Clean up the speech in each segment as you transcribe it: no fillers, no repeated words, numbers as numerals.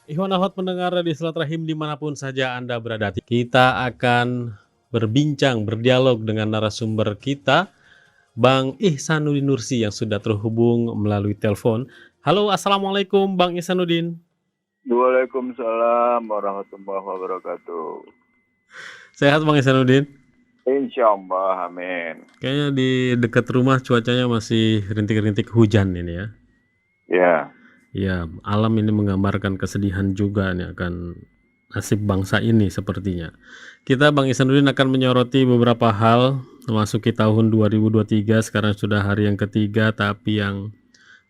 Ikhwan akhwat pendengar di Silaturahim dimanapun saja Anda berada. Kita akan berbincang, berdialog dengan narasumber kita, Bang Ihsanuddin Nursi yang sudah terhubung melalui telepon. Halo, Assalamualaikum Bang Ihsanuddin. Waalaikumsalam warahmatullahi wabarakatuh. Sehat Bang Ihsanuddin? Insya Allah, amin. Kayaknya di dekat rumah cuacanya masih rintik-rintik hujan ini ya. Ya, Ya, alam ini menggambarkan kesedihan juga nih akan nasib bangsa ini sepertinya. Kita Bang Ihsanuddin akan menyoroti beberapa hal memasuki tahun 2023, sekarang sudah hari yang ketiga, tapi yang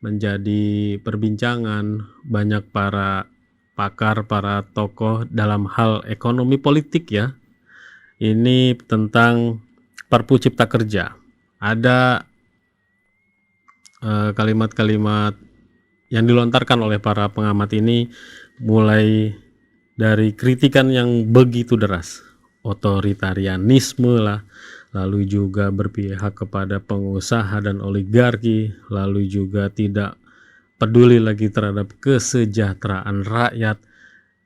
menjadi perbincangan banyak para pakar, para tokoh dalam hal ekonomi politik ya. Ini tentang Perpu Cipta Kerja. Ada kalimat-kalimat yang dilontarkan oleh para pengamat ini mulai dari kritikan yang begitu deras, otoritarianisme lah, lalu juga berpihak kepada pengusaha dan oligarki, lalu juga tidak peduli lagi terhadap kesejahteraan rakyat.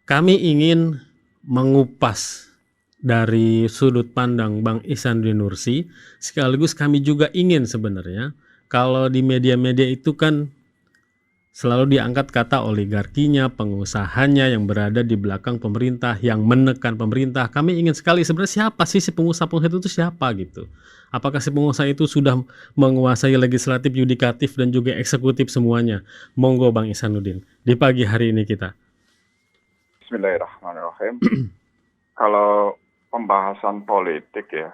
Kami ingin mengupas dari sudut pandang Bang Ihsanuddin Nursi, sekaligus kami juga ingin sebenarnya kalau di media-media itu kan selalu diangkat kata oligarkinya, pengusahanya yang berada di belakang pemerintah, yang menekan pemerintah. Kami ingin sekali sebenarnya siapa sih si pengusaha-pengusaha itu siapa gitu. Apakah si pengusaha itu sudah menguasai legislatif, yudikatif, dan juga eksekutif semuanya? Monggo Bang Ihsanuddin, di pagi hari ini kita. Bismillahirrahmanirrahim. Kalau pembahasan politik ya,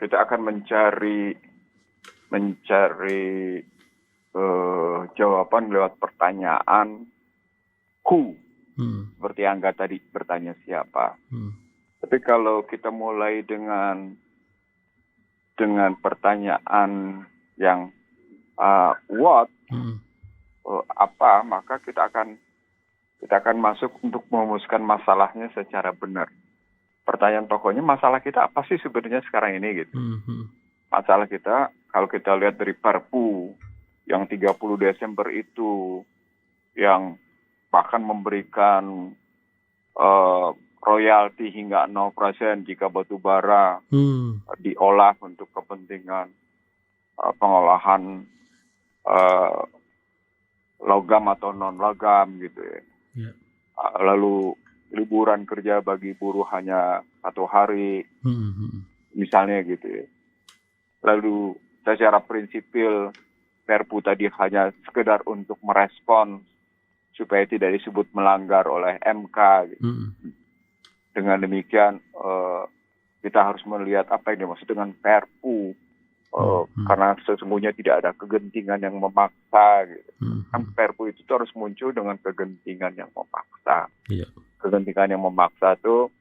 kita akan mencari jawaban lewat pertanyaan who, seperti Angga tadi bertanya siapa. Tapi kalau kita mulai dengan pertanyaan yang what, apa, maka kita akan masuk untuk merumuskan masalahnya secara benar. Pertanyaan pokoknya, masalah kita apa sih sebenarnya sekarang ini gitu. Masalah kita, kalau kita lihat dari Perpu yang 30 Desember itu, yang bahkan memberikan royalti hingga 0% jika batu bara diolah untuk kepentingan pengolahan logam atau non-logam gitu ya. Lalu liburan kerja bagi buruh hanya 1 hari, misalnya gitu ya. Lalu secara prinsipil Perpu tadi hanya sekedar untuk merespon supaya tidak disebut melanggar oleh MK gitu. Dengan demikian kita harus melihat apa yang dimaksud dengan Perpu. Karena sesungguhnya tidak ada kegentingan yang memaksa gitu. Kan Perpu itu harus muncul dengan kegentingan yang memaksa. Kegentingan yang memaksa itu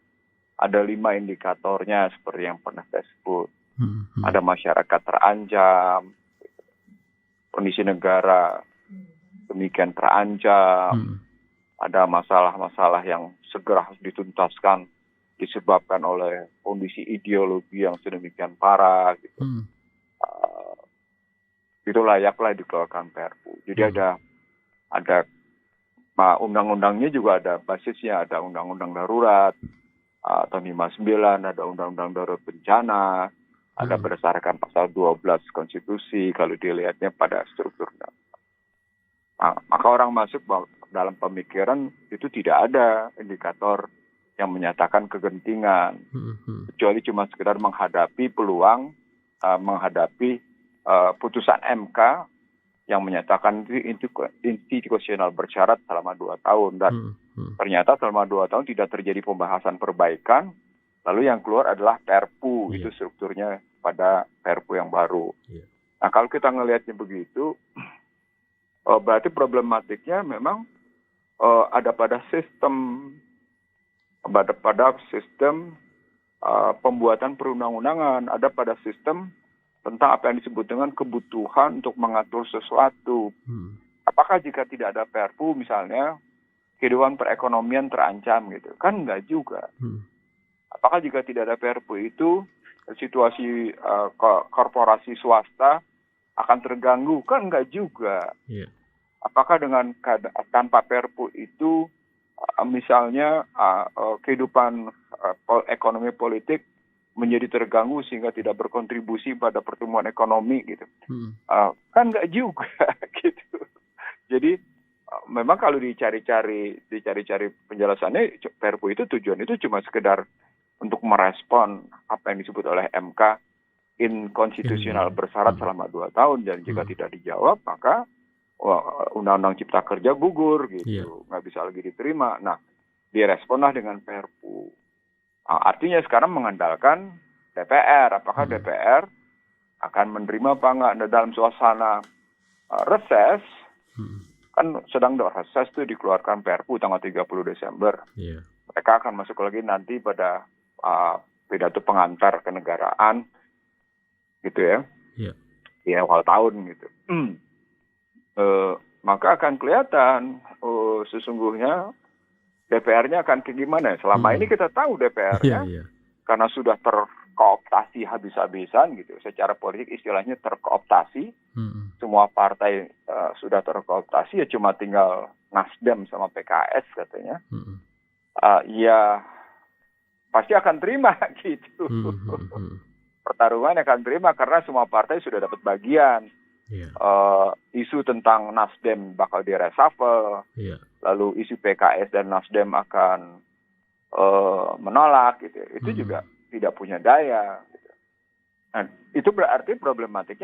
ada 5 indikatornya seperti yang pernah saya sebut. Ada masyarakat terancam, kondisi negara demikian terancam, ada masalah-masalah yang segera harus dituntaskan disebabkan oleh kondisi ideologi yang sedemikian parah gitu. Itu layaklah dikeluarkan Perpu. Jadi ada undang-undangnya juga ada basisnya, ada undang-undang darurat tahun 59, ada undang-undang darurat bencana, ada berdasarkan pasal 12 konstitusi kalau dilihatnya pada strukturnya. Maka orang masuk dalam pemikiran itu tidak ada indikator yang menyatakan kegentingan, kecuali cuma sekedar menghadapi peluang, menghadapi putusan MK yang menyatakan inkonstitusional bersyarat selama 2 tahun. Dan ternyata selama 2 tahun tidak terjadi pembahasan perbaikan, lalu yang keluar adalah Perpu, itu strukturnya pada Perpu yang baru. Nah kalau kita ngelihatnya begitu, berarti problematiknya memang ada pada sistem pembuatan perundang-undangan, ada pada sistem tentang apa yang disebut dengan kebutuhan untuk mengatur sesuatu. Apakah jika tidak ada Perpu misalnya, kehidupan perekonomian terancam gitu? Kan enggak juga. Apakah jika tidak ada Perpu itu, situasi korporasi swasta akan terganggu? Kan enggak juga. apakah dengan tanpa Perpu itu misalnya kehidupan ekonomi politik menjadi terganggu sehingga tidak berkontribusi pada pertumbuhan ekonomi gitu. Kan nggak juga gitu. Jadi memang kalau dicari-cari penjelasannya, Perpu itu tujuan itu cuma sekedar untuk merespon apa yang disebut oleh MK inkonstitusional bersyarat selama 2 tahun, dan jika tidak dijawab maka Undang-Undang Cipta Kerja gugur gitu, nggak bisa lagi diterima. Nah, diresponlah dengan Perpu. Artinya sekarang mengandalkan DPR. Apakah DPR akan menerima apa enggak? Nah, dalam suasana reses, kan sedang reses itu dikeluarkan Perpu tanggal 30 Desember. Mereka akan masuk lagi nanti pada pidato pengantar kenegaraan gitu ya. Di awal tahun gitu. Maka akan kelihatan sesungguhnya DPR-nya akan kayak gimana. Selama ini kita tahu DPR-nya karena sudah terkooptasi habis-habisan gitu. Secara politik istilahnya terkooptasi. Semua partai sudah terkooptasi, ya cuma tinggal Nasdem sama PKS katanya. Ya pasti akan terima gitu. Pertarungan akan terima karena semua partai sudah dapat bagian. Isu tentang Nasdem bakal direshuffle, lalu isu PKS dan Nasdem akan menolak gitu. Itu juga tidak punya daya gitu. Nah, itu berarti problematik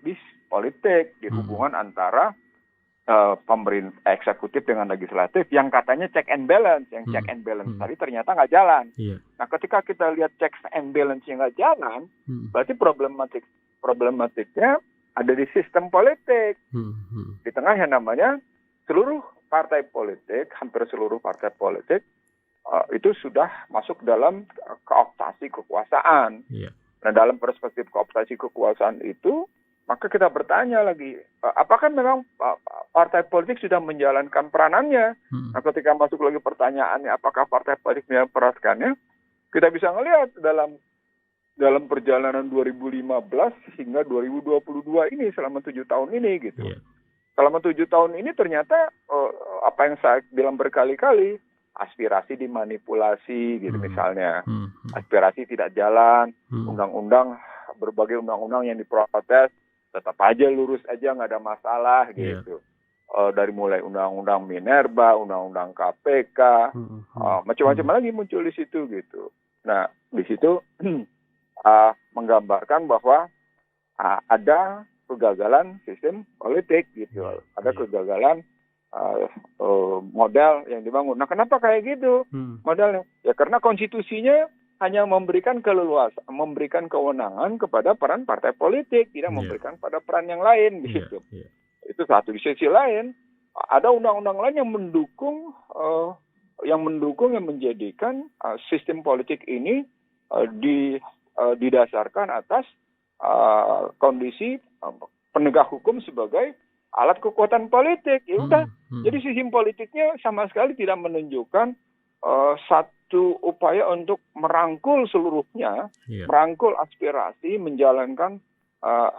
di politik, di hubungan antara pemerintah eksekutif dengan legislatif yang katanya check and balance. Yang check and balance tadi ternyata nggak jalan. Nah, ketika kita lihat check and balance yang nggak jalan, berarti problematiknya ada di sistem politik. Di tengah yang namanya seluruh partai politik, hampir seluruh partai politik itu sudah masuk dalam kooptasi kekuasaan. Nah, dalam perspektif kooptasi kekuasaan itu, maka kita bertanya lagi, apakah memang partai politik sudah menjalankan peranannya? Nah, ketika masuk lagi pertanyaannya, apakah partai politik menjalankannya? Kita bisa melihat dalam perjalanan 2015 hingga 2022 ini, selama 7 tahun ini gitu. Selama 7 tahun ini ternyata apa yang saya bilang berkali-kali, aspirasi dimanipulasi gitu misalnya. Aspirasi tidak jalan, berbagai undang-undang yang diprotes tetap aja lurus aja, nggak ada masalah gitu. Dari mulai undang-undang Minerba, undang-undang KPK, macam-macam lagi muncul di situ gitu. Nah, di situ menggambarkan bahwa ada kegagalan sistem politik gitu, ada kegagalan model yang dibangun. Nah, kenapa kayak gitu modelnya? Ya karena konstitusinya hanya memberikan keleluasan, memberikan kewenangan kepada peran partai politik, tidak memberikan pada peran yang lain gitu. Itu satu. Di sisi lain ada undang-undang lain yang menjadikan sistem politik ini didasarkan atas kondisi penegak hukum sebagai alat kekuatan politik. Ya udah, jadi sistem politiknya sama sekali tidak menunjukkan satu upaya untuk merangkul seluruhnya, merangkul aspirasi, menjalankan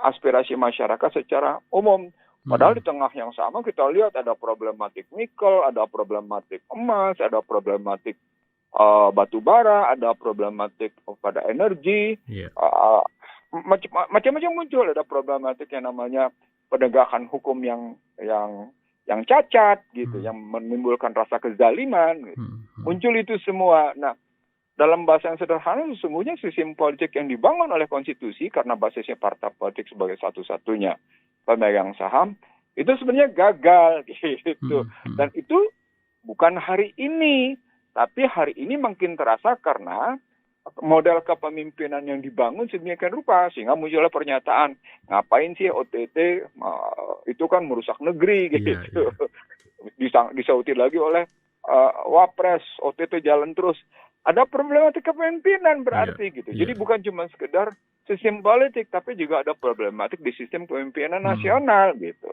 aspirasi masyarakat secara umum. Padahal di tengah yang sama kita lihat ada problematik nikel, ada problematik emas, ada problematik batu bara, ada problematik pada energi, macam-macam muncul. Ada problematik yang namanya penegakan hukum yang cacat gitu, yang menimbulkan rasa kezaliman gitu. Muncul itu semua. Nah, dalam bahasa yang sederhana, sesungguhnya sistem politik yang dibangun oleh konstitusi karena basisnya partai politik sebagai satu-satunya pemegang saham itu sebenarnya gagal gitu. Dan itu bukan hari ini, tapi hari ini makin terasa karena model kepemimpinan yang dibangun sedemikian rupa, sehingga muncullah pernyataan, ngapain sih OTT, itu kan merusak negeri gitu. Disautin lagi oleh Wapres, OTT jalan terus. Ada problematik kepemimpinan berarti gitu. Jadi bukan cuma sekedar sistem politik, tapi juga ada problematik di sistem kepemimpinan nasional gitu.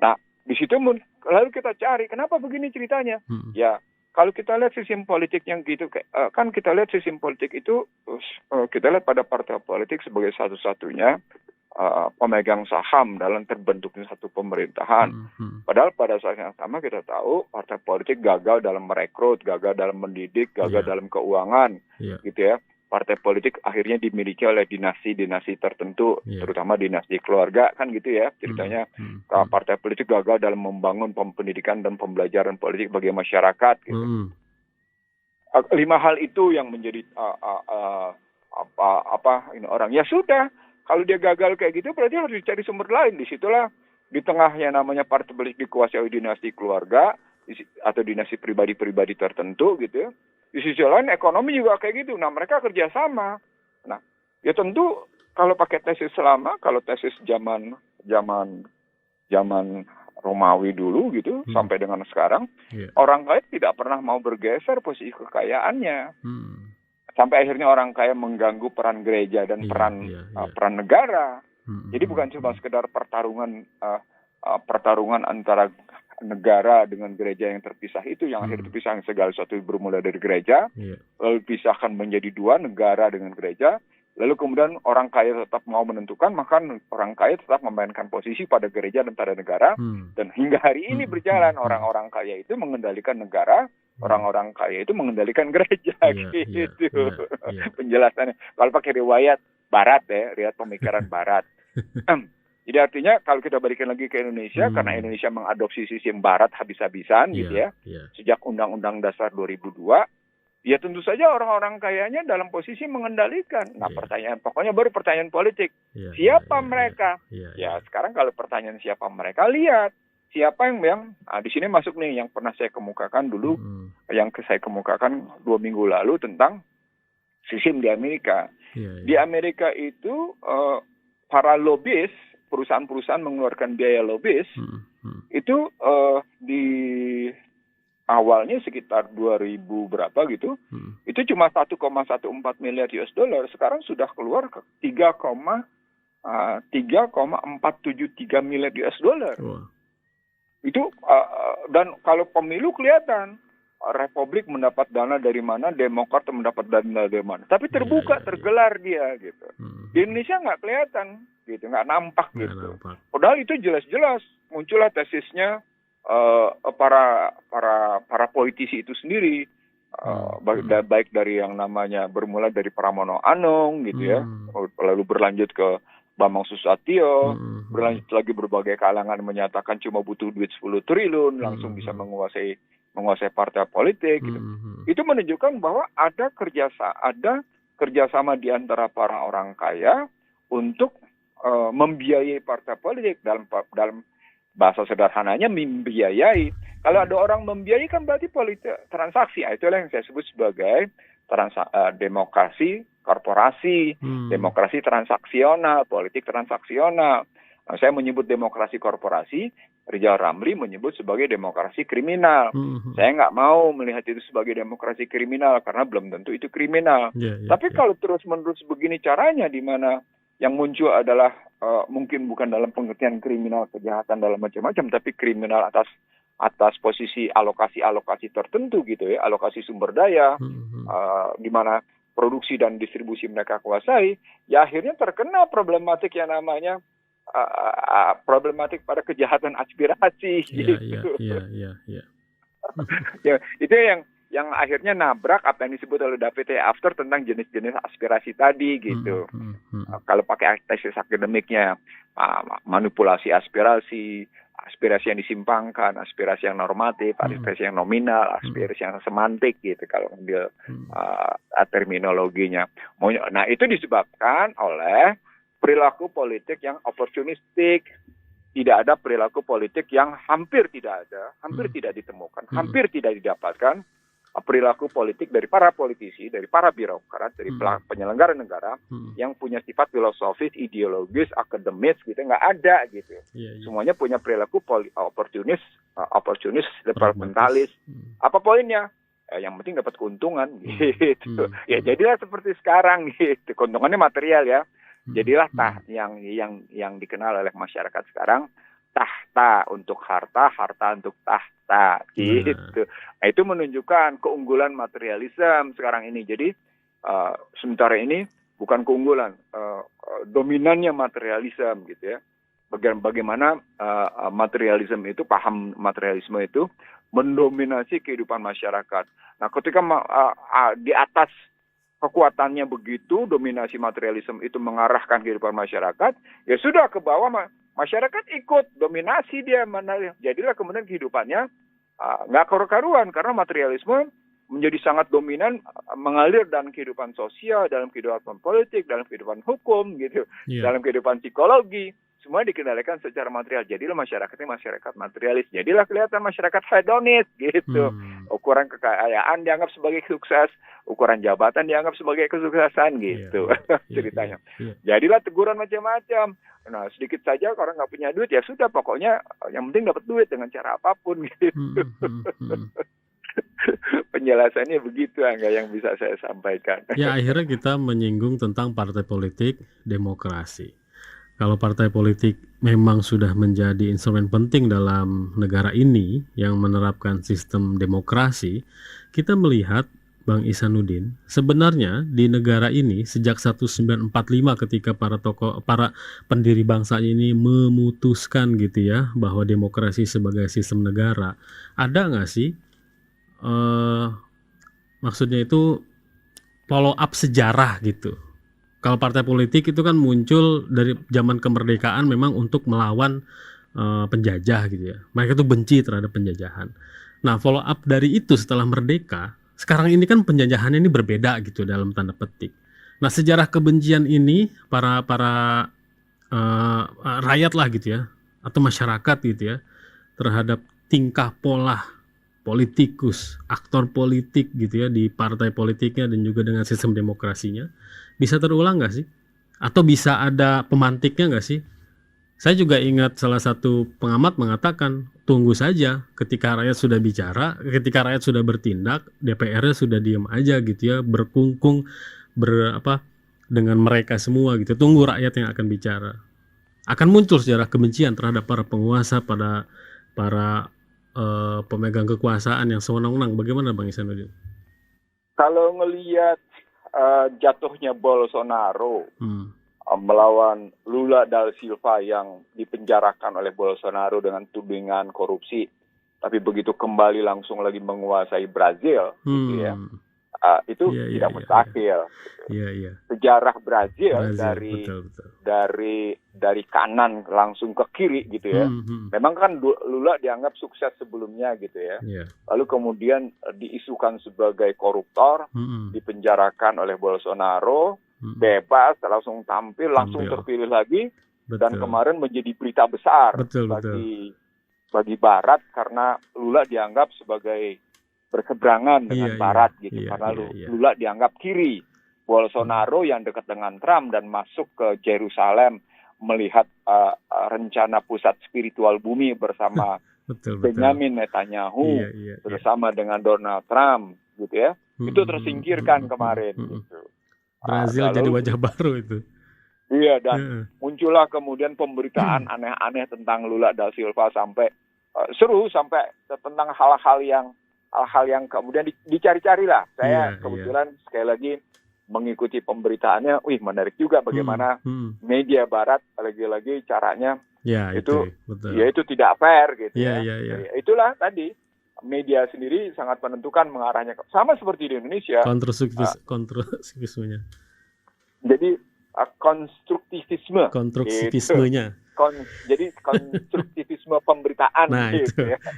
Nah, di situ lalu kita cari, kenapa begini ceritanya? Ya, kalau kita lihat sistem politik yang gitu, kan kita lihat sistem politik itu, kita lihat pada partai politik sebagai satu-satunya pemegang saham dalam terbentuknya satu pemerintahan. Padahal pada saat yang sama kita tahu partai politik gagal dalam merekrut, gagal dalam mendidik, gagal dalam keuangan, gitu ya. Partai politik akhirnya dimiliki oleh dinasti-dinasti tertentu, terutama dinasti keluarga, kan gitu ya ceritanya. Partai politik gagal dalam membangun pendidikan dan pembelajaran politik bagi masyarakat. Gitu. 5 hal itu yang menjadi orang. Ya sudah, kalau dia gagal kayak gitu berarti harus dicari sumber lain. Disitulah di tengah yang namanya partai politik dikuasai oleh dinasti keluarga atau dinasti pribadi-pribadi tertentu gitu ya. Di sisi lain ekonomi juga kayak gitu. Nah mereka kerjasama. Nah ya tentu kalau pakai tesis lama, kalau tesis zaman Romawi dulu gitu sampai dengan sekarang, orang kaya tidak pernah mau bergeser posisi kekayaannya. Sampai akhirnya orang kaya mengganggu peran gereja dan peran negara. Jadi bukan cuma sekedar pertarungan antara negara dengan gereja yang terpisah itu, yang akhirnya terpisah segala sesuatu bermula dari gereja, lalu dipisahkan menjadi 2, negara dengan gereja, lalu kemudian orang kaya tetap mau menentukan, maka orang kaya tetap memainkan posisi pada gereja dan pada negara, dan hingga hari ini berjalan orang-orang kaya itu mengendalikan negara, orang-orang kaya itu mengendalikan gereja, gitu. Penjelasannya. Kalau pakai riwayat Barat ya, riwayat pemikiran Barat. Jadi artinya kalau kita balikin lagi ke Indonesia, karena Indonesia mengadopsi sistem Barat habis-habisan, gitu ya, sejak Undang-Undang Dasar 2002, ya tentu saja orang-orang kayanya dalam posisi mengendalikan. Nah pokoknya baru pertanyaan politik. Siapa mereka? Ya sekarang kalau pertanyaan siapa mereka, lihat. Siapa yang di sini masuk nih yang pernah saya kemukakan dulu, yang saya kemukakan 2 minggu lalu tentang sistem di Amerika. Di Amerika itu para lobis, perusahaan-perusahaan mengeluarkan biaya lobis, itu di awalnya sekitar 2000 berapa gitu, itu cuma 1,14 miliar US dollar, sekarang sudah keluar ke 3,473 miliar US dollar. Itu dan kalau pemilu kelihatan Republik mendapat dana dari mana, Demokrat mendapat dana dari mana. Tapi terbuka, tergelar dia gitu. Di Indonesia nggak kelihatan, gitu, nggak nampak gitu. Padahal itu jelas-jelas muncullah tesisnya para politisi itu sendiri, baik dari yang namanya bermula dari Pramono Anung gitu ya, lalu berlanjut ke Bambang Susatyo, berlanjut lagi berbagai kalangan menyatakan cuma butuh duit 10 triliun langsung bisa menguasai partai politik gitu. Itu menunjukkan bahwa ada kerjasama di antara para orang kaya untuk membiayai partai politik, dalam bahasa sederhananya membiayai. Kalau ada orang membiayai kan berarti politik transaksi. Itulah yang saya sebut sebagai demokrasi korporasi, demokrasi transaksional, politik transaksional. Nah, saya menyebut demokrasi korporasi, Rizal Ramli menyebut sebagai demokrasi kriminal. Saya nggak mau melihat itu sebagai demokrasi kriminal karena belum tentu itu kriminal. Tapi kalau terus-menerus begini caranya, di mana yang muncul adalah mungkin bukan dalam pengertian kriminal kejahatan dalam macam-macam, tapi kriminal atas posisi alokasi tertentu gitu ya, alokasi sumber daya, di mana produksi dan distribusi mereka kuasai, ya akhirnya terkena problematik yang namanya problematik pada kejahatan aspirasi. Gitu. Ya, itu yang akhirnya nabrak apa yang disebut oleh David A. After tentang jenis-jenis aspirasi tadi gitu. Kalau pakai tesis akademiknya, manipulasi aspirasi yang disimpangkan, aspirasi yang normatif, aspirasi yang nominal, aspirasi yang semantik gitu kalau ambil terminologinya. Nah itu disebabkan oleh perilaku politik yang oportunistik. Tidak ada perilaku politik yang hampir tidak ditemukan, hampir tidak didapatkan perilaku politik dari para politisi, dari para birokrat, dari penyelenggara negara yang punya sifat filosofis, ideologis, akademis gitu, nggak ada gitu. Semuanya punya perilaku oportunis, departementalis. Apa poinnya? Yang penting dapat keuntungan gitu. Ya jadilah seperti sekarang gitu. Keuntungannya material ya. Jadilah yang dikenal oleh masyarakat sekarang, tahta untuk harta, harta untuk tahta gitu. Nah, itu menunjukkan keunggulan materialisme sekarang ini. Jadi sementara ini bukan keunggulan, dominannya materialisme gitu ya. Bagaimana materialisme itu, paham materialisme itu mendominasi kehidupan masyarakat. Nah, ketika di atas kekuatannya begitu, dominasi materialisme itu mengarahkan kehidupan masyarakat, ya sudah ke bawah masyarakat ikut dominasi dia, jadilah kemudian kehidupannya nggak karu-karuan karena materialisme menjadi sangat dominan, mengalir dalam kehidupan sosial, dalam kehidupan politik, dalam kehidupan hukum gitu, dalam kehidupan psikologi. Semua dikendalikan secara material. Jadilah masyarakatnya masyarakat materialis. Jadilah kelihatan masyarakat hedonis gitu. Ukuran kekayaan dianggap sebagai sukses, ukuran jabatan dianggap sebagai kesuksesan gitu ceritanya. Jadilah teguran macam-macam. Nah, sedikit saja orang nggak punya duit, ya sudah pokoknya yang penting dapat duit dengan cara apapun gitu. Penjelasannya begitu, Angga, yang bisa saya sampaikan. Ya, akhirnya kita menyinggung tentang partai politik, demokrasi. Kalau partai politik memang sudah menjadi instrumen penting dalam negara ini yang menerapkan sistem demokrasi, kita melihat, Bang Ihsanuddin, sebenarnya di negara ini sejak 1945 ketika para pendiri bangsa ini memutuskan gitu ya bahwa demokrasi sebagai sistem negara, ada nggak sih maksudnya itu follow up sejarah gitu? Kalau partai politik itu kan muncul dari zaman kemerdekaan memang untuk melawan penjajah gitu ya. Mereka tuh benci terhadap penjajahan. Nah, follow up dari itu setelah merdeka, sekarang ini kan penjajahannya ini berbeda gitu dalam tanda petik. Nah, sejarah kebencian ini para rakyat lah gitu ya, atau masyarakat gitu ya, terhadap tingkah pola politikus, aktor politik gitu ya di partai politiknya dan juga dengan sistem demokrasinya, bisa terulang nggak sih? Atau bisa ada pemantiknya nggak sih? Saya juga ingat salah satu pengamat mengatakan, tunggu saja ketika rakyat sudah bicara, ketika rakyat sudah bertindak, DPR-nya sudah diam aja gitu ya, berkungkung dengan mereka semua gitu. Tunggu rakyat yang akan bicara. Akan muncul sejarah kebencian terhadap para penguasa, pada para pemegang kekuasaan yang sewenang-wenang. Bagaimana Bang Ihsanuddin? Kalau ngelihat jatuhnya Bolsonaro melawan Lula da Silva yang dipenjarakan oleh Bolsonaro dengan tudingan korupsi, tapi begitu kembali langsung lagi menguasai Brazil, gitu ya, itu tidak mustahil. Sejarah Brazil dari kanan langsung ke kiri gitu ya. Memang kan Lula dianggap sukses sebelumnya gitu ya. Lalu kemudian diisukan sebagai koruptor, dipenjarakan oleh Bolsonaro, bebas, langsung tampil, langsung terpilih lagi, dan kemarin menjadi berita besar bagi Barat karena Lula dianggap sebagai berseberangan dengan Barat gitu, karena Lula dianggap kiri. Bolsonaro yang dekat dengan Trump dan masuk ke Yerusalem melihat rencana pusat spiritual bumi bersama Benjamin Netanyahu, bersama dengan Donald Trump gitu ya, itu tersingkirkan kemarin gitu. Brazil jadi wajah baru itu. Iya, dan muncullah kemudian pemberitaan aneh-aneh tentang Lula da Silva sampai seru, sampai tentang hal-hal yang kemudian dicari-cari lah. Saya kebetulan sekali lagi mengikuti pemberitaannya, menarik juga bagaimana media Barat lagi-lagi caranya itu tidak fair gitu ya. Itulah tadi media sendiri sangat menentukan mengarahnya, sama seperti di Indonesia. Konstruktivismenya. Jadi konstruktivisme. Konstruktivismenya. Jadi konstruktivisme pemberitaan. Nah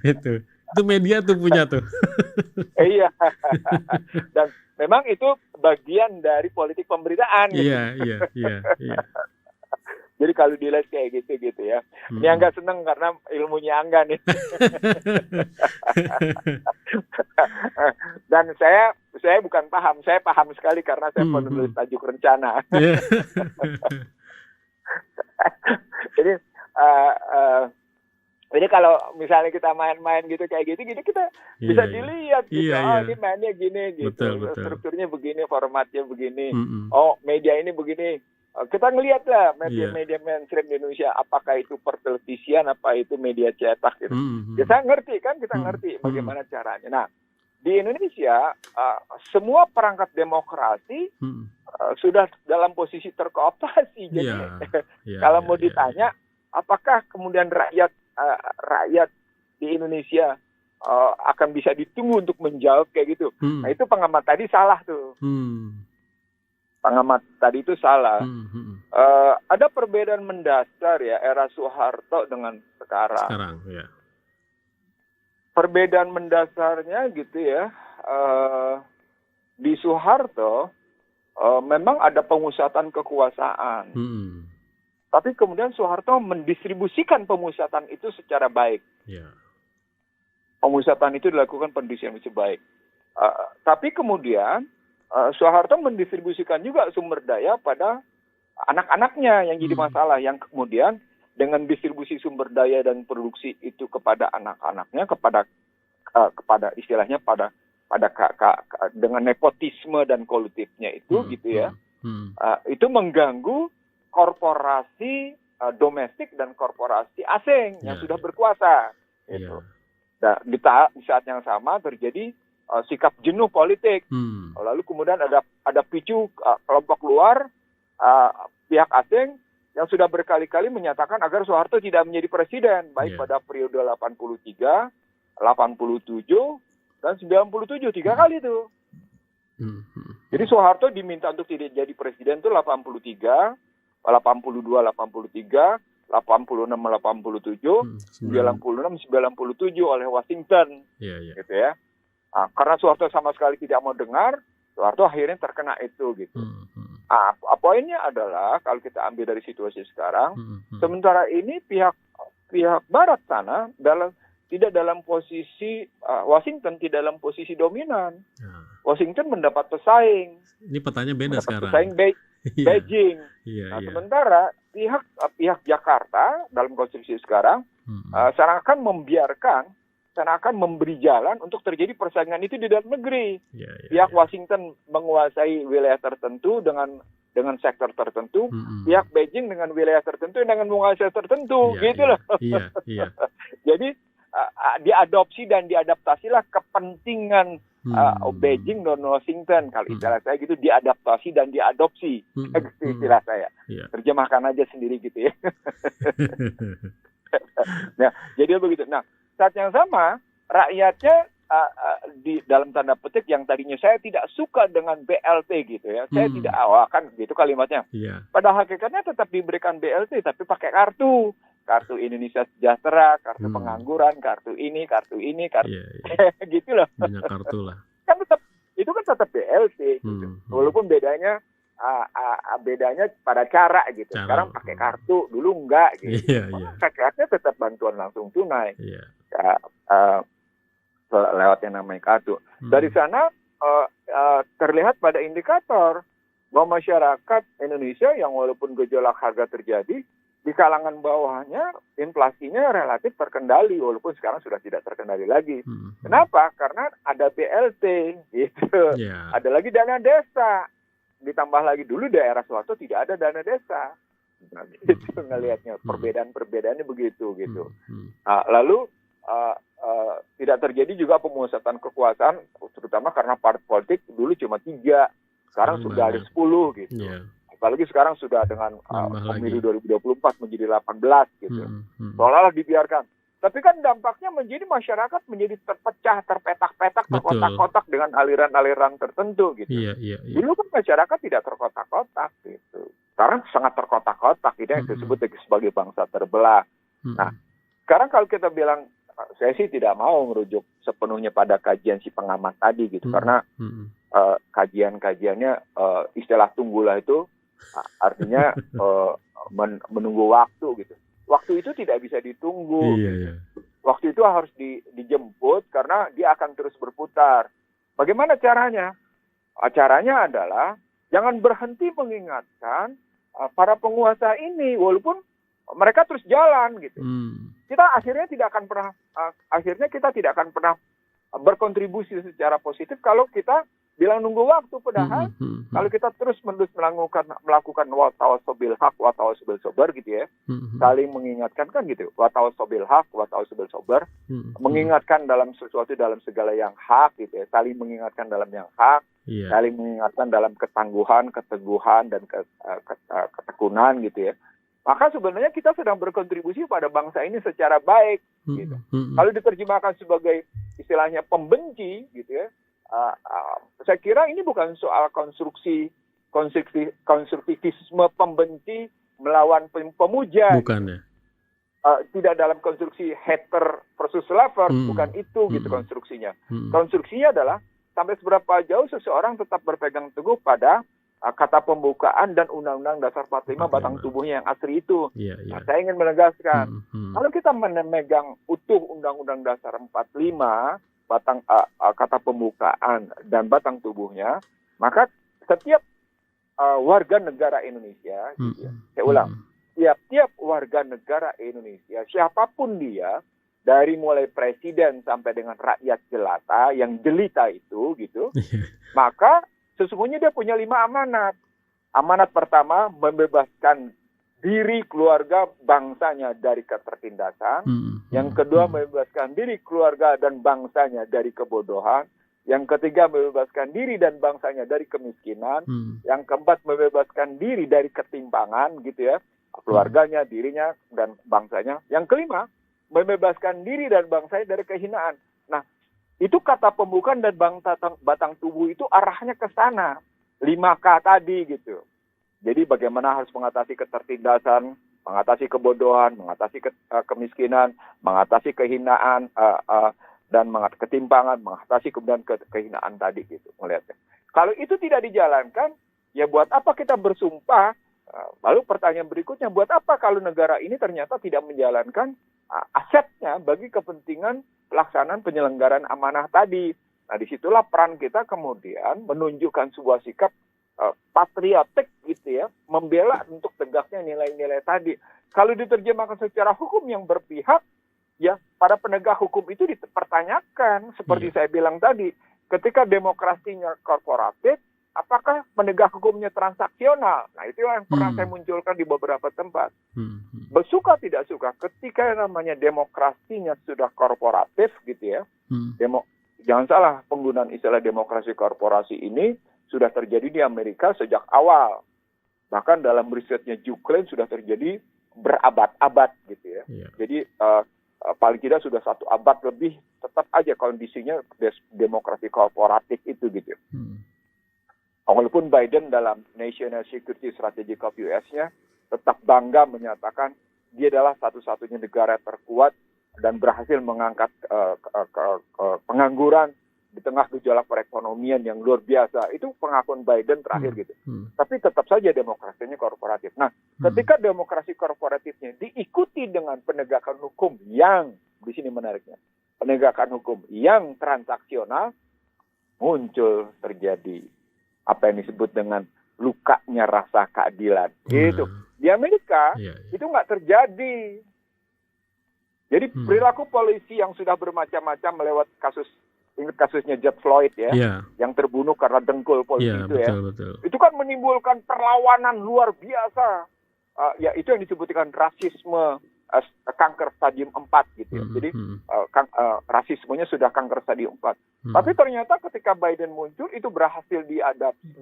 gitu, itu media tuh punya tuh. Iya. Dan memang itu bagian dari politik pemberitaan. Iya. Jadi kalau dilihat kayak gitu ya. Ini Angga seneng karena ilmunya Angga nih. Dan saya bukan paham, saya paham sekali karena saya penulis tajuk rencana. Jadi kalau misalnya kita main-main gitu kayak gitu kita bisa dilihat gitu. Ini mainnya gini gitu. Betul. Strukturnya begini, formatnya begini. Media ini begini. Kita ngelihat lah media mainstream di Indonesia, apakah itu pertelevisian, apa itu media cetak gitu. Kita ngerti bagaimana caranya. Nah, di Indonesia semua perangkat demokrasi sudah dalam posisi terkooptasi. Jadi kalau mau ditanya, apakah kemudian rakyat di Indonesia akan bisa ditunggu untuk menjawab kayak gitu? Nah itu pengamat tadi salah tuh. Pengamat tadi itu salah. Ada perbedaan mendasar ya era Soeharto dengan sekarang. Perbedaan mendasarnya gitu ya. Di Soeharto memang ada pengusatan kekuasaan. Tapi kemudian Soeharto mendistribusikan pemusatan itu secara baik. Pemusatan itu dilakukan pendistribusi baik. Tapi kemudian Soeharto mendistribusikan juga sumber daya pada anak-anaknya yang jadi masalah. Yang kemudian dengan distribusi sumber daya dan produksi itu kepada anak-anaknya, kepada istilahnya pada dengan nepotisme dan kolutifnya itu gitu ya, itu mengganggu korporasi domestik dan korporasi asing yang sudah berkuasa. Gitu. Nah, di saat yang sama terjadi sikap jenuh politik. Lalu kemudian ada picu kelompok luar, pihak asing yang sudah berkali-kali menyatakan agar Soeharto tidak menjadi presiden, baik pada periode 83, 87, dan 97, 3 kali itu. Jadi Soeharto diminta untuk tidak jadi presiden itu 83, 82, 83, 86, 87, 96, 97 oleh Washington. Gitu ya. Nah, karena Soeharto sama sekali tidak mau dengar, Soeharto akhirnya terkena itu gitu. Poinnya adalah kalau kita ambil dari situasi sekarang, sementara ini pihak Barat sana tidak dalam posisi Washington tidak dalam posisi dominan. Washington mendapat pesaing. Ini petanya beda sekarang. Pesaing Beijing. Sementara pihak Jakarta dalam konstruksi sekarang seakan memberi jalan untuk terjadi persaingan itu di dalam negeri. Pihak Washington menguasai wilayah tertentu dengan sektor tertentu, pihak Beijing dengan wilayah tertentu dengan menguasai tertentu, gitu loh. Jadi diadopsi dan diadaptasilah kepentingan Beijing dan Washington. Kalau istilah saya gitu, diadaptasi dan diadopsi. Istilah saya. Terjemahkan aja sendiri gitu ya. Nah, jadi begitu. Nah, saat yang sama, rakyatnya di dalam tanda petik yang tadinya saya tidak suka dengan BLT gitu ya. Saya tidak awakan gitu kalimatnya. Pada hakikatnya tetap diberikan BLT tapi pakai kartu Indonesia Sejahtera, kartu pengangguran, kartu ini, kartu gitu loh. Banyak kartu lah. Itu kan tetap BLT gitu. Walaupun bedanya pada cara gitu. Sekarang pakai kartu, dulu enggak gitu. Hakikatnya tetap bantuan langsung tunai. Lewat yang namanya kartu. Dari sana terlihat pada indikator bahwa masyarakat Indonesia yang walaupun gejolak harga terjadi, di kalangan bawahnya inflasinya relatif terkendali walaupun sekarang sudah tidak terkendali lagi. Kenapa? Karena ada BLT gitu. Ada lagi dana desa. Ditambah lagi dulu daerah Soeharto tidak ada dana desa. Nah, itu ngelihatnya perbedaannya begitu gitu. Lalu tidak terjadi juga pemusatan kekuasaan terutama karena partai politik dulu cuma 3, sekarang sudah ada 10 gitu. Apalagi sekarang sudah dengan pemilu 2024 menjadi 18 gitu. Seolah-olah dibiarkan. Tapi kan dampaknya menjadi masyarakat menjadi terpecah, terpetak-petak, terkotak-kotak dengan aliran-aliran tertentu gitu. Dulu kan masyarakat tidak terkotak-kotak gitu. Sekarang sangat terkotak-kotak, itu yang disebut sebagai bangsa terbelah. Nah, sekarang kalau kita bilang, saya sih tidak mau merujuk sepenuhnya pada kajian si pengamat tadi gitu. Karena kajian-kajiannya istilah tunggulah itu artinya menunggu waktu gitu. Waktu itu tidak bisa ditunggu. Waktu itu harus dijemput karena dia akan terus berputar. Bagaimana caranya? Caranya adalah jangan berhenti mengingatkan para penguasa ini walaupun mereka terus jalan gitu. Kita akhirnya tidak akan pernah berkontribusi secara positif kalau kita bilang nunggu waktu, padahal kalau kita terus-menerus melakukan watawasobil haq, watawasobil sobar gitu ya, saling mengingatkan kan gitu, watawasobil haq, watawasobil sobar, mengingatkan dalam sesuatu dalam segala yang hak gitu ya, saling mengingatkan dalam yang hak, saling mengingatkan dalam ketangguhan, keteguhan, dan ketekunan gitu ya. Maka sebenarnya kita sedang berkontribusi pada bangsa ini secara baik. Gitu. Kalau diterjemahkan sebagai istilahnya pembenci, gitu ya, saya kira ini bukan soal konstruktivisme pembenci melawan pemuja. Bukan ya. Tidak dalam konstruksi hater versus lover, bukan itu gitu konstruksinya. Konstruksinya adalah sampai seberapa jauh seseorang tetap berpegang teguh pada kata pembukaan dan Undang-Undang Dasar 45 batang tubuhnya yang asli itu. Nah, saya ingin menegaskan, kalau kita memegang utuh Undang-Undang Dasar 45 batang kata pembukaan dan batang tubuhnya, maka setiap warga negara Indonesia, gitu ya, saya ulang, tiap warga negara Indonesia, siapapun dia, dari mulai presiden sampai dengan rakyat jelata yang jelita itu, gitu, maka sesungguhnya dia punya 5 amanat. Amanat pertama, membebaskan diri, keluarga, bangsanya dari ketertindasan. Yang kedua, membebaskan diri, keluarga, dan bangsanya dari kebodohan. Yang ketiga, membebaskan diri dan bangsanya dari kemiskinan. Yang keempat, membebaskan diri dari ketimpangan, gitu ya. Keluarganya, dirinya, dan bangsanya. Yang kelima, membebaskan diri dan bangsanya dari kehinaan. Nah, itu kata pembukaan dan batang tubuh itu arahnya ke sana. 5K tadi gitu. Jadi bagaimana harus mengatasi ketertindasan, mengatasi kebodohan, mengatasi kemiskinan, mengatasi kehinaan, dan ketimpangan, mengatasi kemudian kehinaan tadi gitu. Melihatnya. Kalau itu tidak dijalankan, ya buat apa kita bersumpah? Lalu pertanyaan berikutnya, buat apa kalau negara ini ternyata tidak menjalankan asetnya bagi kepentingan pelaksanaan penyelenggaraan amanah tadi. Nah, disitulah peran kita kemudian menunjukkan sebuah sikap patriotik gitu ya, membela untuk tegaknya nilai-nilai tadi. Kalau diterjemahkan secara hukum yang berpihak, ya para penegak hukum itu dipertanyakan, seperti saya bilang tadi, ketika demokrasinya korporatif, apakah penegak hukumnya transaksional? Nah, itu yang pernah saya munculkan di beberapa tempat. Bersuka tidak suka, ketika yang namanya demokrasinya sudah korporatif gitu ya, jangan salah, penggunaan istilah demokrasi korporasi ini sudah terjadi di Amerika sejak awal. Bahkan dalam risetnya Juklen sudah terjadi berabad-abad gitu ya. Jadi paling tidak sudah 1 abad lebih, tetap aja kondisinya demokrasi korporatif itu gitu. Walaupun Biden dalam National Security Strategy of US-nya tetap bangga menyatakan dia adalah satu-satunya negara terkuat dan berhasil mengangkat pengangguran di tengah gejolak perekonomian yang luar biasa. Itu pengakuan Biden terakhir gitu. Tapi tetap saja demokrasinya korporatif. Nah, ketika demokrasi korporatifnya diikuti dengan penegakan hukum yang, di sini menariknya, penegakan hukum yang transaksional, muncul terjadi apa yang disebut dengan lukanya rasa keadilan. Gitu. Di Amerika, itu nggak terjadi. Jadi perilaku polisi yang sudah bermacam-macam lewat kasus, ingat kasusnya George Floyd ya, yang terbunuh karena dengkul polisi itu betul. Itu kan menimbulkan perlawanan luar biasa. Ya itu yang disebutkan rasisme kanker stadium 4 gitu ya. Jadi rasismenya sudah kanker stadium 4. Tapi ternyata ketika Biden muncul itu berhasil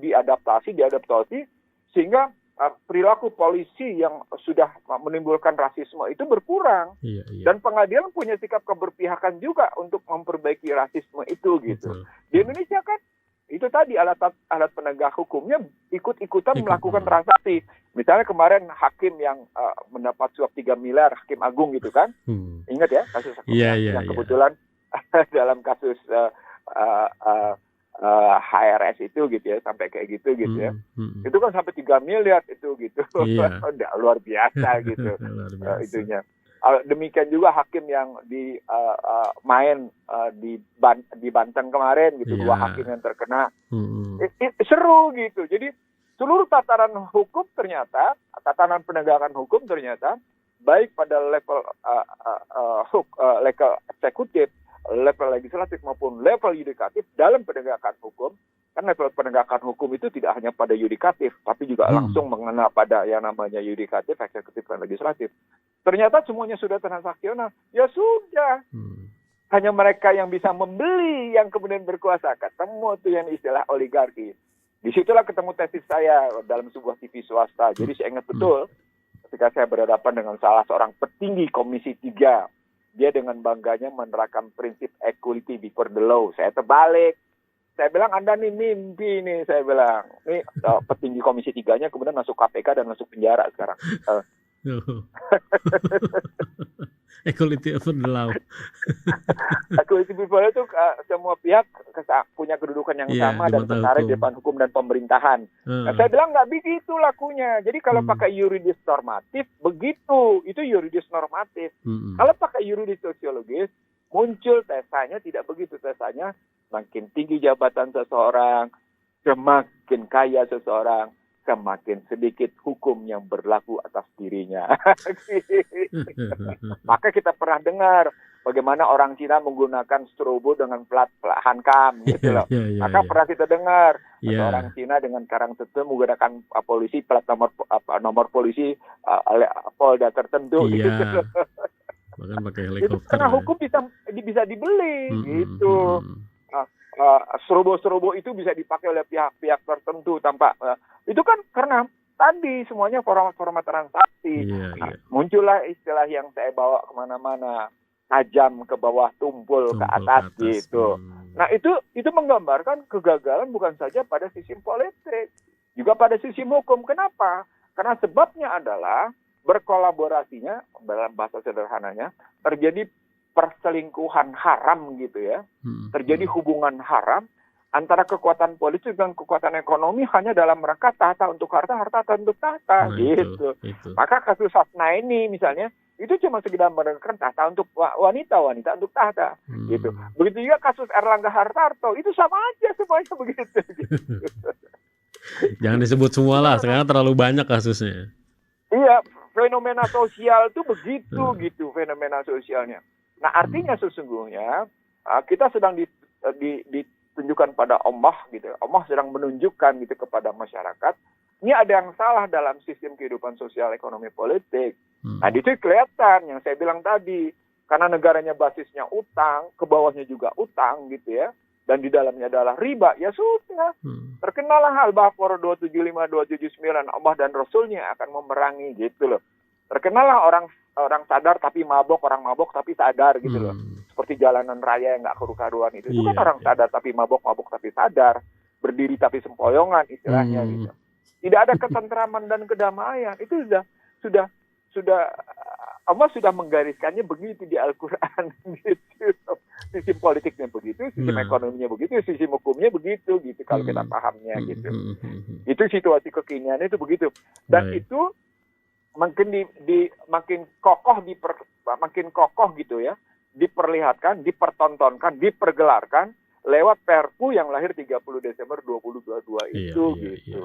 diadaptasi sehingga perilaku polisi yang sudah menimbulkan rasisme itu berkurang. Dan pengadilan punya sikap keberpihakan juga untuk memperbaiki rasisme itu gitu. Di Indonesia kan itu tadi alat penegak hukumnya ikut-ikutan melakukan transaksi. Misalnya kemarin hakim yang mendapat suap 3 miliar, Hakim Agung gitu kan. Ingat ya kasus hakim yang kebetulan dalam kasus HRS itu gitu ya, sampai kayak gitu ya. Itu kan sampai 3 miliar itu gitu. Udah luar biasa gitu. Itunya. Demikian juga hakim yang main di Banten kemarin gitu, 2 hakim yang terkena. Seru gitu. Jadi seluruh tatanan hukum ternyata, tatanan penegakan hukum ternyata baik pada level level eksekutif, level legislatif maupun level yudikatif dalam penegakan hukum. Kan level penegakan hukum itu tidak hanya pada yudikatif, tapi juga langsung mengena pada yang namanya yudikatif, eksekutif, dan legislatif. Ternyata semuanya sudah transaksional. Ya sudah. Hanya mereka yang bisa membeli yang kemudian berkuasa. Ketemu tuh yang istilah oligarki. Disitulah ketemu tesis saya dalam sebuah TV swasta. Jadi saya ingat betul ketika saya berhadapan dengan salah seorang petinggi Komisi 3. Dia dengan bangganya menerapkan prinsip equality before the law. Saya terbalik. Saya bilang, Anda nih mimpi nih, saya bilang. Nih petinggi Komisi 3-nya kemudian masuk KPK dan masuk penjara sekarang. Equality over the law. Equality before itu semua pihak punya kedudukan yang sama dan setara di depan hukum dan pemerintahan. Nah, saya bilang nggak begitu lakunya. Jadi kalau pakai yuridis normatif, begitu. Itu yuridis normatif. Kalau pakai yuridis sosiologis, muncul tesanya tidak begitu. Tesanya makin tinggi jabatan seseorang, semakin kaya seseorang, semakin sedikit hukum yang berlaku atas dirinya. Maka kita pernah dengar bagaimana orang Cina menggunakan strobo dengan plat hankam gitu loh. Maka pernah kita dengar orang Cina dengan karang tertentu menggunakan polisi plat nomor polisi Polda tertentu gitu. Bahkan pakai helikopter. Karena hukum bisa dibeli gitu. Strobo itu bisa dipakai oleh pihak-pihak tertentu tanpa itu kan karena tadi semuanya format transaksi. Muncullah istilah yang saya bawa kemana-mana, tajam ke bawah, tumpul ke atas gitu. Nah itu menggambarkan kegagalan bukan saja pada sistem politik, juga pada sistem hukum. Kenapa? Karena sebabnya adalah berkolaborasinya, dalam bahasa sederhananya, terjadi perselingkuhan haram gitu ya. Terjadi hubungan haram antara kekuatan politik dan kekuatan ekonomi hanya dalam rangka tahta untuk harta untuk tahta gitu. Maka kasus Hasna ini misalnya itu cuma sekedar menekan tahta untuk wanita untuk tahta gitu. Begitu juga kasus Erlangga Hartarto itu sama aja semuanya begitu. Jangan disebut semua lah, sekarang terlalu banyak kasusnya. Iya, fenomena sosial itu begitu gitu fenomena sosialnya. Nah artinya sesungguhnya kita sedang ditunjukkan pada Allah gitu. Allah sedang menunjukkan gitu kepada masyarakat. Ini ada yang salah dalam sistem kehidupan sosial ekonomi politik. Nah itu kelihatan yang saya bilang tadi. Karena negaranya basisnya utang, ke bawahnya juga utang gitu ya. Dan di dalamnya adalah riba, ya sudah. Terkenalah Al-Baqarah 275, 279, Allah dan Rasulnya akan memerangi gitu loh. Terkenalah orang sadar tapi mabok, orang mabok tapi sadar gitu loh. Seperti jalanan raya yang nggak karu-karuan itu. Itu kan orang sadar tapi mabok tapi sadar. Berdiri tapi sempoyongan istilahnya gitu. Tidak ada ketentraman dan kedamaian. Itu sudah Allah sudah menggariskannya begitu di Al-Quran gitu. Sistem politiknya begitu, sistem ekonominya begitu, sistem hukumnya begitu gitu kalau kita pahamnya gitu. Itu situasi kekinian itu begitu. Dan itu makin makin kokoh gitu ya, diperlihatkan, dipertontonkan, dipergelarkan lewat Perpu yang lahir 30 Desember 2022 itu gitu.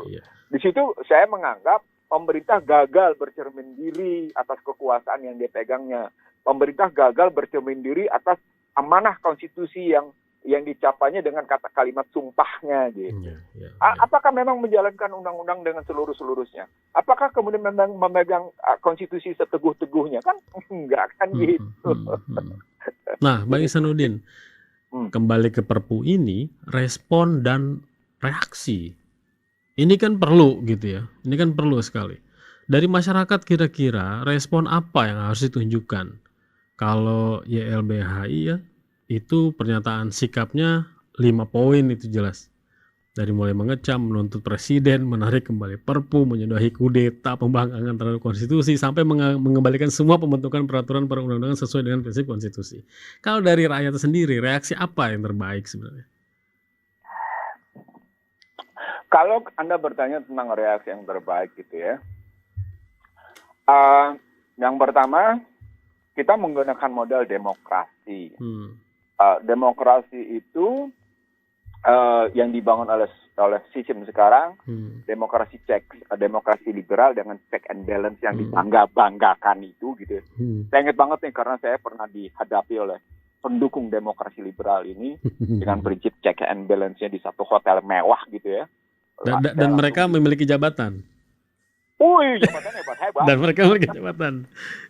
Di situ saya menganggap pemerintah gagal bercermin diri atas kekuasaan yang dipegangnya. Pemerintah gagal bercermin diri atas amanah konstitusi yang dicapainya dengan kalimat sumpahnya gitu. Apakah memang menjalankan undang-undang dengan seluruhnya? Apakah kemudian memang memegang konstitusi seteguh-teguhnya? Kan enggak kan gitu. Nah, Bang Ihsanuddin, kembali ke Perpu ini, respon dan reaksi. Ini kan perlu gitu ya. Ini kan perlu sekali. Dari masyarakat kira-kira respon apa yang harus ditunjukkan? Kalau YLBHI ya, itu pernyataan sikapnya 5 poin itu jelas. Dari mulai mengecam, menuntut presiden, menarik kembali Perpu, menyudahi kudeta, pembangkangan terhadap konstitusi, sampai mengembalikan semua pembentukan peraturan perundang-undangan sesuai dengan prinsip konstitusi. Kalau dari rakyat sendiri, reaksi apa yang terbaik sebenarnya? Kalau Anda bertanya tentang reaksi yang terbaik gitu ya. Yang pertama, kita menggunakan model demokrasi. Demokrasi itu yang dibangun oleh sistem sekarang, demokrasi liberal dengan check and balance yang dibangga-banggakan itu gitu. Saya ingat banget nih karena saya pernah dihadapi oleh pendukung demokrasi liberal ini dengan prinsip check and balance-nya di satu hotel mewah gitu ya. Dan mereka memiliki jabatan. Jabatan hebat. Dan mereka memiliki jabatan.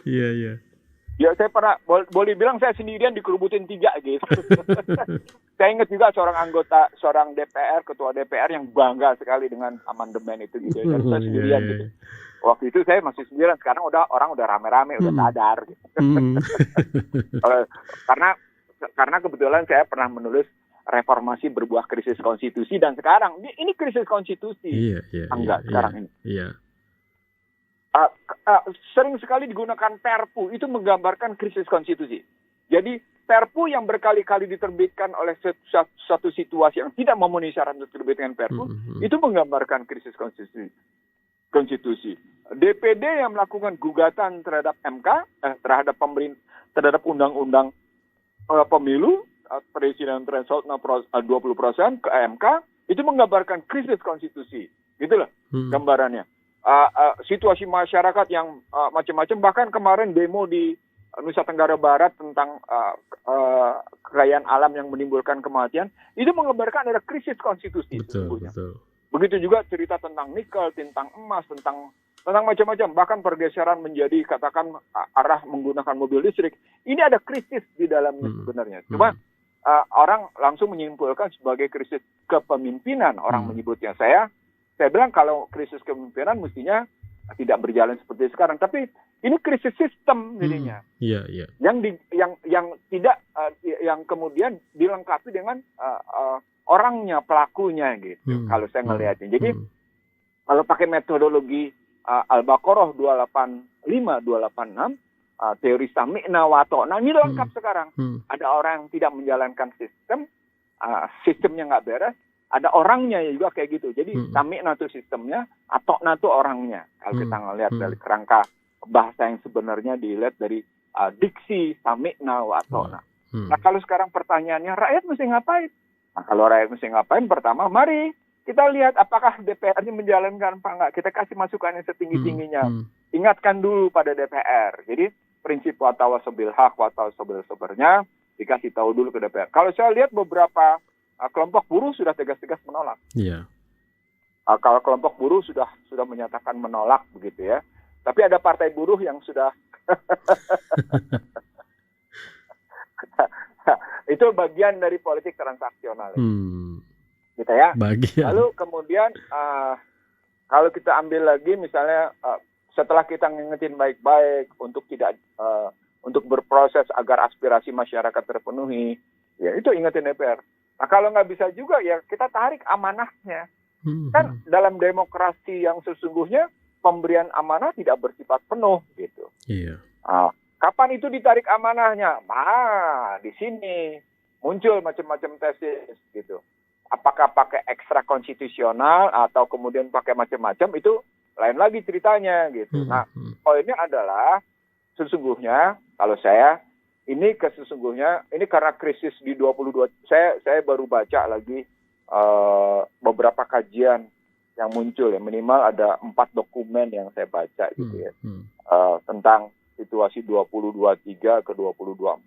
Iya. Ya saya pernah, boleh bilang saya sendirian dikerubutin 3 gitu. Saya ingat juga seorang DPR, ketua DPR yang bangga sekali dengan amandemen itu gitu. Dan saya sendirian gitu. Waktu itu saya masih sendirian, sekarang orang udah rame-rame, udah sadar gitu. Karena kebetulan saya pernah menulis reformasi berbuah krisis konstitusi, dan sekarang ini krisis konstitusi. Sekarang ini. Iya. Sering sekali digunakan Perpu, itu menggambarkan krisis konstitusi. Jadi Perpu yang berkali-kali diterbitkan oleh suatu situasi yang tidak memenuhi syarat untuk terbitkan Perpu, itu menggambarkan krisis konstitusi. DPD yang melakukan gugatan terhadap MK, terhadap undang-undang pemilu, presiden threshold 20% ke MK, itu menggambarkan krisis konstitusi. Gitulah gambarannya. Situasi masyarakat yang macam-macam, bahkan kemarin demo di Nusa Tenggara Barat tentang kekayaan alam yang menimbulkan kematian, itu menggambarkan ada krisis konstitusi. Betul. Begitu juga cerita tentang nikel, tentang emas, tentang macam-macam, bahkan pergeseran menjadi katakan arah menggunakan mobil listrik. Ini ada krisis di dalamnya sebenarnya. Cuma orang langsung menyimpulkan sebagai krisis kepemimpinan, orang menyebutnya. Saya bilang kalau krisis kepemimpinan mestinya tidak berjalan seperti sekarang, tapi ini krisis sistem jadinya. Yang kemudian dilengkapi dengan orangnya, pelakunya gitu. Kalau saya melihatnya. Jadi kalau pakai metodologi Al-Baqarah 285, 286, teori sami'na wa ta'na, ini lengkap sekarang. Ada orang yang tidak menjalankan sistem, sistemnya nggak beres. Ada orangnya juga kayak gitu. Jadi sami'na itu sistemnya, ta'na itu orangnya. Kalau kita ngelihat dari kerangka bahasa yang sebenarnya dilihat dari diksi sami'na wa ta'na. Nah kalau sekarang pertanyaannya, rakyat mesti ngapain? Nah kalau rakyat mesti ngapain, pertama mari kita lihat apakah DPR ini menjalankan apa enggak. Kita kasih masukan yang setinggi-tingginya. Ingatkan dulu pada DPR. Jadi prinsip wa tawasabil haq wa tawasabil sabarnya dikasih tahu dulu ke DPR. Kalau saya lihat beberapa kelompok buruh sudah tegas-tegas menolak. Iya. Kalau kelompok buruh sudah menyatakan menolak begitu ya. Tapi ada partai buruh yang sudah itu bagian dari politik transaksional. Gitu ya. Bagian. Lalu kemudian kalau kita ambil lagi misalnya setelah kita ngingetin baik-baik untuk untuk berproses agar aspirasi masyarakat terpenuhi, ya itu ingetin DPR. Nah kalau nggak bisa juga ya kita tarik amanahnya. Kan dalam demokrasi yang sesungguhnya pemberian amanah tidak bersifat penuh gitu. Iya. Kapan itu ditarik amanahnya? Di sini muncul macam-macam tesis gitu. Apakah pakai ekstra konstitusional atau kemudian pakai macam-macam, itu lain lagi ceritanya gitu. Nah, poinnya adalah sesungguhnya kalau saya ini karena krisis di 22. Saya baru baca lagi beberapa kajian yang muncul ya, minimal ada 4 dokumen yang saya baca gitu ya, tentang situasi 2023 ke 2024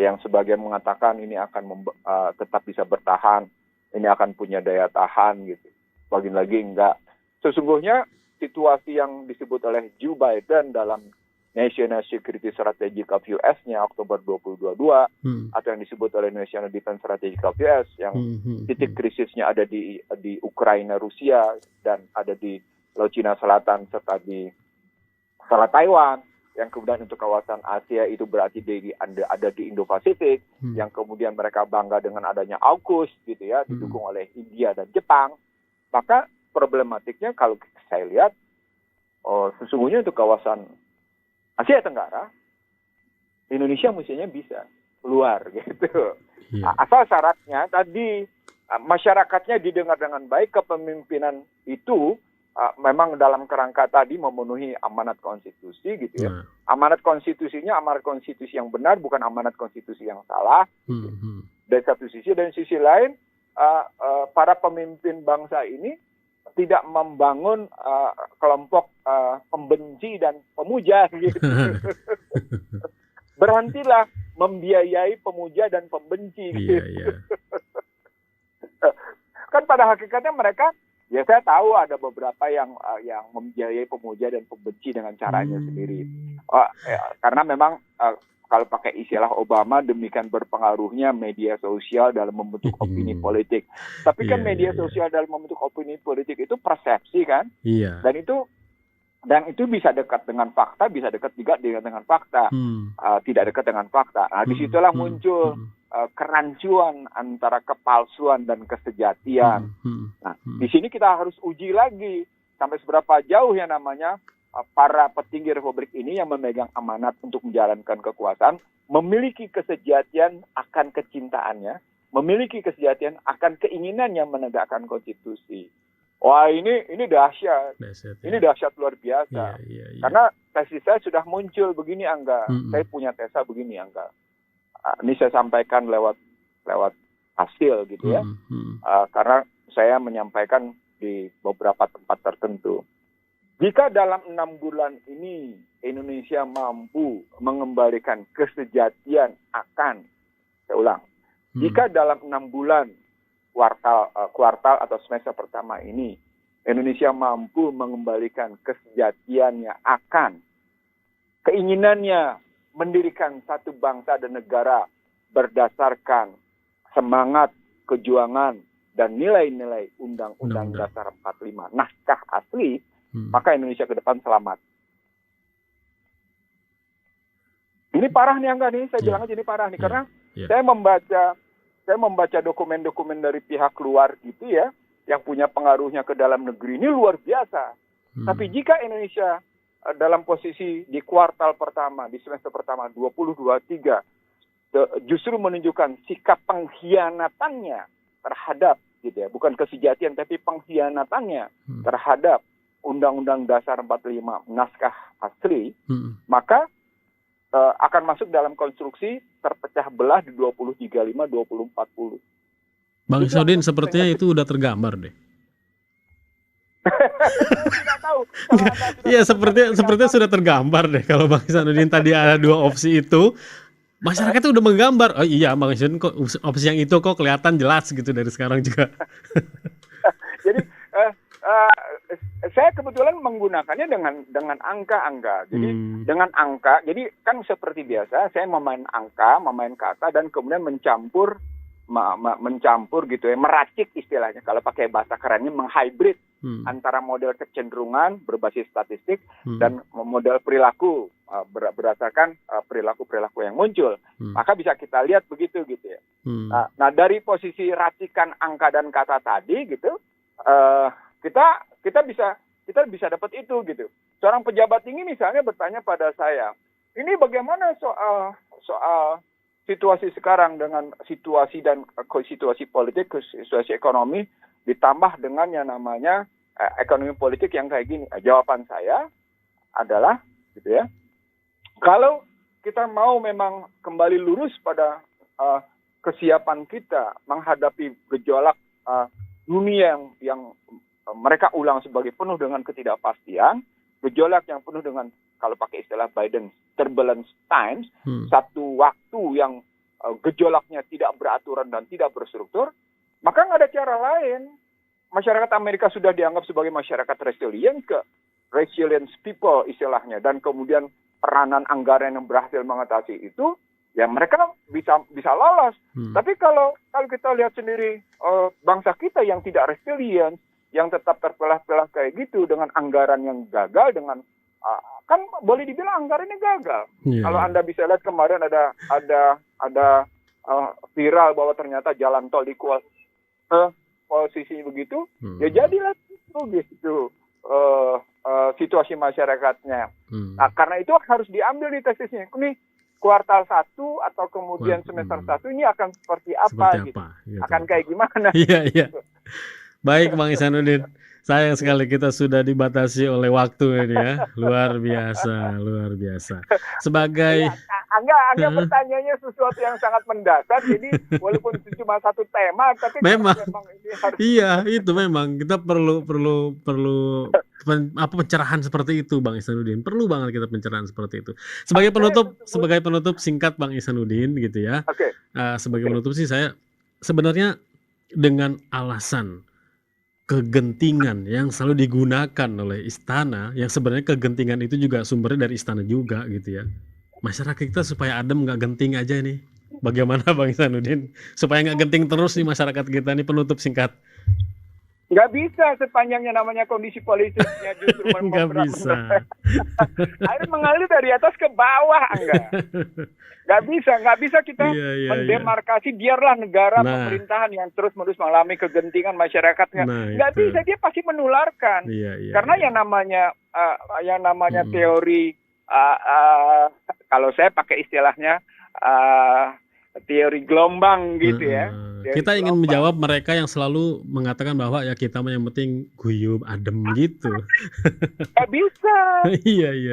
yang sebagian mengatakan ini akan tetap bisa bertahan, ini akan punya daya tahan gitu. Bagian lagi enggak. Sesungguhnya situasi yang disebut oleh Joe Biden dalam National Security Strategy of US-nya Oktober 2022 atau yang disebut oleh National Defense Strategy of US yang titik krisisnya ada di Ukraina, Rusia, dan ada di Laut Cina Selatan serta di Selat Taiwan, yang kemudian untuk kawasan Asia itu berarti ada di Indo-Pasifik, yang kemudian mereka bangga dengan adanya AUKUS gitu ya, didukung oleh India dan Jepang. Maka problematiknya kalau saya lihat sesungguhnya untuk kawasan Asia Tenggara, Indonesia mestinya bisa keluar gitu. Asal syaratnya tadi masyarakatnya didengar dengan baik, kepemimpinan itu memang dalam kerangka tadi memenuhi amanat konstitusi gitu ya. Amanat konstitusinya amanat konstitusi yang benar, bukan amanat konstitusi yang salah. Dari satu sisi, dan sisi lain para pemimpin bangsa ini tidak membangun kelompok pembenci dan pemuja gitu. Berhentilah membiayai pemuja dan pembenci gitu. Kan pada hakikatnya mereka Ya saya tahu ada beberapa yang membiayai pemuja dan pembenci dengan caranya sendiri. Karena memang kalau pakai istilah Obama, demikian berpengaruhnya media sosial dalam membentuk opini politik. Tapi kan media sosial dalam membentuk opini politik itu persepsi kan? Dan itu bisa dekat dengan fakta, bisa dekat juga dengan fakta, tidak dekat dengan fakta. Nah, disitulah muncul kerancuan antara kepalsuan dan kesejatian. Nah, di sini kita harus uji lagi sampai seberapa jauh yang namanya para petinggi republik ini yang memegang amanat untuk menjalankan kekuasaan memiliki kesejatian akan kecintaannya, memiliki kesejatian akan keinginannya menegakkan konstitusi. Wah, ini dahsyat. Ini dahsyat luar biasa. Karena tesis saya sudah muncul begini, Angga. Saya punya tesa begini, Angga. Ini saya sampaikan lewat hasil gitu ya. Karena saya menyampaikan di beberapa tempat tertentu. Jika dalam 6 bulan ini Indonesia mampu mengembalikan kesejatian akan, saya ulang, jika dalam 6 bulan kuartal atau semester pertama ini Indonesia mampu mengembalikan kesejatiannya akan keinginannya mendirikan satu bangsa dan negara berdasarkan semangat, kejuangan, dan nilai-nilai Undang-Undang Dasar 45, naskah asli, maka Indonesia ke depan selamat. Ini parah nih, Angga nih, saya bilang aja ini parah nih, karena saya membaca dokumen-dokumen dari pihak luar gitu ya, yang punya pengaruhnya ke dalam negeri ini luar biasa. Tapi jika Indonesia dalam posisi di kuartal pertama, di semester pertama 2023 justru menunjukkan sikap pengkhianatannya terhadap gitu ya, bukan kesejatian tapi pengkhianatannya terhadap Undang-Undang Dasar 45 naskah asli, maka akan masuk dalam konstruksi terpecah belah di 2035 2040. Bang Ihsanuddin, sepertinya itu udah tergambar deh. Tidak tahu. Iya, sepertinya sudah tergambar deh. Kalau Bang Ihsanuddin tadi ada 2 opsi itu, masyarakat udah menggambar. Oh iya, Bang Ihsanuddin kok opsi yang itu kok kelihatan jelas gitu dari sekarang juga. Jadi saya kebetulan menggunakannya dengan angka. Jadi dengan angka, jadi kan seperti biasa saya memain angka, memain kata dan kemudian mencampur gitu ya, meracik istilahnya. Kalau pakai bahasa kerennya menghybrid antara model kecenderungan berbasis statistik dan model perilaku berdasarkan perilaku yang muncul. Maka bisa kita lihat begitu gitu ya. Nah, dari posisi racikan angka dan kata tadi gitu, kita bisa dapat itu gitu. Seorang pejabat tinggi misalnya bertanya pada saya, ini bagaimana soal situasi sekarang dengan situasi dan situasi politik, situasi ekonomi ditambah dengan yang namanya ekonomi politik yang kayak gini. Jawaban saya adalah gitu ya, kalau kita mau memang kembali lurus pada kesiapan kita menghadapi gejolak dunia yang mereka ulang sebagai penuh dengan ketidakpastian, gejolak yang penuh dengan, kalau pakai istilah Biden, turbulence times, satu waktu yang gejolaknya tidak beraturan dan tidak berstruktur, maka nggak ada cara lain. Masyarakat Amerika sudah dianggap sebagai masyarakat resilient people istilahnya, dan kemudian peranan anggaran yang berhasil mengatasi itu, ya mereka bisa lolos. Tapi kalau kita lihat sendiri bangsa kita yang tidak resilient, yang tetap terpelah-pelah kayak gitu dengan anggaran yang gagal, dengan kan boleh dibilang anggarannya gagal. Kalau Anda bisa lihat kemarin ada viral bahwa ternyata jalan tol di posisi begitu, ya jadilah gitu situasi masyarakatnya. Nah, karena itu harus diambil di tesisnya. Ini kuartal 1 atau kemudian semester 1 ini akan seperti apa gitu. Akan kayak gimana? Iya. Baik Bang Ihsanuddin, sayang sekali kita sudah dibatasi oleh waktu ini ya, luar biasa. Sebagai Angga pertanyaannya sesuatu yang sangat mendasar, jadi walaupun itu cuma satu tema, tapi memang ini harus. Iya, itu memang kita perlu pencerahan seperti itu, Bang Ihsanuddin. Perlu banget kita pencerahan seperti itu. Sebagai penutup singkat Bang Ihsanuddin gitu ya. Sebagai penutup sih saya sebenarnya dengan alasan kegentingan yang selalu digunakan oleh istana, yang sebenarnya kegentingan itu juga sumbernya dari istana juga gitu ya. Masyarakat kita supaya adem nggak genting aja nih. Bagaimana Bang Ihsanuddin? Supaya nggak genting terus nih masyarakat kita nih, penutup singkat. Nggak bisa sepanjangnya namanya kondisi politiknya justru Nggak bisa. air mengalir dari atas ke bawah, enggak. Nggak bisa kita mendemarkasi biarlah negara pemerintahan yang terus-menerus mengalami kegentingan masyarakatnya. Nggak bisa, dia pasti menularkan. Karena yang namanya teori, kalau saya pakai istilahnya teori gelombang gitu ya. Kita ingin menjawab mereka yang selalu mengatakan bahwa ya kita yang penting guyup, adem gitu. Nggak bisa.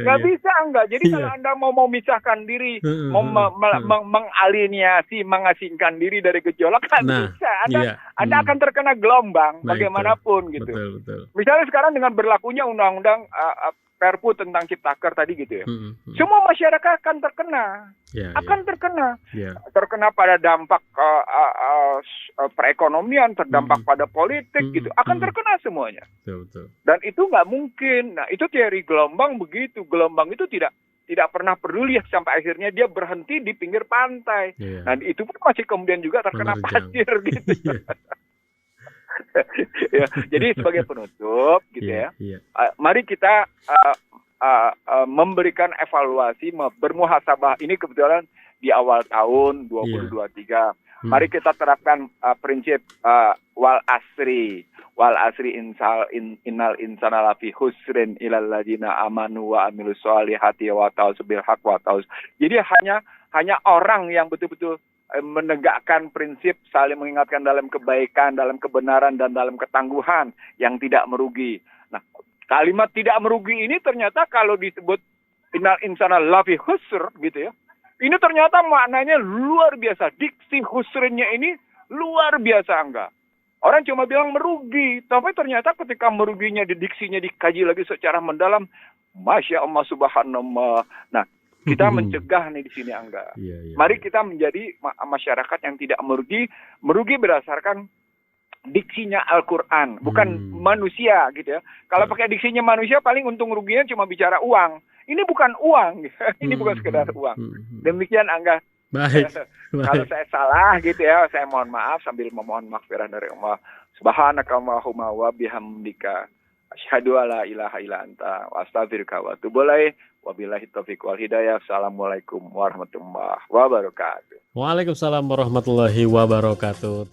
Nggak bisa, enggak. Jadi kalau Anda mau memisahkan diri, mau mengalienasi, mengasingkan diri dari gejolak, nggak bisa. Anda akan terkena gelombang bagaimanapun gitu. Betul. Misalnya sekarang dengan berlakunya undang-undang Perpu tentang Ciptaker tadi gitu ya. Semua masyarakat akan terkena. Terkena pada dampak perekonomian, terdampak pada politik gitu. Akan terkena semuanya. Betul. Dan itu nggak mungkin. Nah, itu teori gelombang begitu. Gelombang itu tidak pernah peduli sampai akhirnya dia berhenti di pinggir pantai. Nah, itu pun masih kemudian juga terkena pasir gitu. Ya, jadi sebagai penutup gitu mari kita memberikan evaluasi, bermuhasabah. Ini kebetulan di awal tahun 2023. Mari kita terapkan prinsip wal asri innal insana lafi husrin ilal ladzina amanu wa amilus solihati wa tawassaw bil haqq wa tawassaw. Jadi hanya orang yang betul-betul menegakkan prinsip saling mengingatkan dalam kebaikan, dalam kebenaran, dan dalam ketangguhan yang tidak merugi. Nah, kalimat tidak merugi ini ternyata kalau disebut innal insana lafi husr gitu ya, ini ternyata maknanya luar biasa. Diksi husrinnya ini luar biasa, enggak. Orang cuma bilang merugi, tapi ternyata ketika meruginya didiksinya dikaji lagi secara mendalam, Masya Allah subhanallah. Nah, kita mencegah nih di sini, Angga. Mari kita menjadi masyarakat yang tidak merugi berdasarkan diksinya Al-Quran, bukan manusia gitu ya. Kalau pakai diksinya manusia, paling untung ruginya cuma bicara uang. Ini bukan uang, ini bukan sekedar uang. Demikian, Angga. Baik. Kalau saya salah gitu ya, saya mohon maaf sambil memohon maghfirah dari Allah. Subhanakallahumma wa bihamdika asyhadu alla ilaha illa anta wa astaghfiruka wa atubu ilaik. Wabillahi taufiq wal hidayah. Assalamualaikum warahmatullahi wabarakatuh. Waalaikumsalam warahmatullahi wabarakatuh.